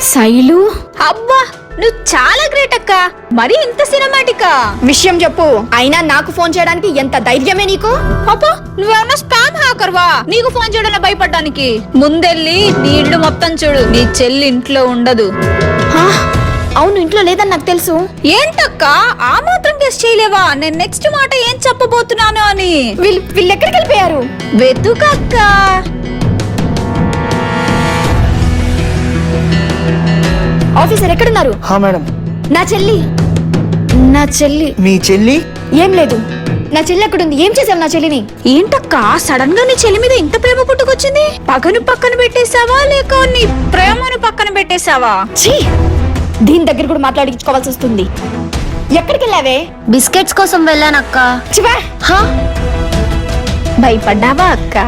శైలు, అబ్బా నువ్వు చాలా గ్రేట్ అక్క. మరి ఇంత సినిమాటికా? విషయం చెప్పు. అయినా నాకు ఫోన్ చేయడానికి ఎంత ధైర్యమే నీకు? అబ్బా నువ్వేమన్నా స్పామ్ హ్యాకర్వా? నీకు ఫోన్ చేయడానికి భయపడ్డానికి? ముందెళ్ళి నీ ఇల్లు మొత్తం చూడు, నీ చెల్లి ఇంట్లో ఉండదు. హా, అవును, ఇంట్లో లేదని నాకు తెలుసు. ఏంటక్క ఆ మాత్రం గెస్ చేయలేవా నేను నెక్స్ట్ మాట ఏం చెప్పబోతున్నాను అని? వీళ్ళు ఎక్కడికి వెళ్ళిపోయారు? వెతుకక్క. ఆఫీసర్ ఎక్కడున్నారు? హా మేడం. నా చెల్లి మీ చెల్లి? ఏం లేదు, నా చెల్లి ఎక్కడుంది? ఏం చేసావు నా చెల్లిని? ఏంటక్క సడన్ గా నీ చెల్లి మీద ఇంత ప్రేమ పుట్టుకొచ్చింది? పగను పక్కన పెట్టేశావా లేక నీ ప్రేమను పక్కన పెట్టేశావా? ఛీ, దీని దగ్గర కూడా మాట్లాడించుకోవాల్సి వస్తుంది. ఎక్కడికి వెళ్ళావే? బిస్కెట్స్ కోసం వెళ్ళానక్క. చివా, భయపడ్డావా అక్క?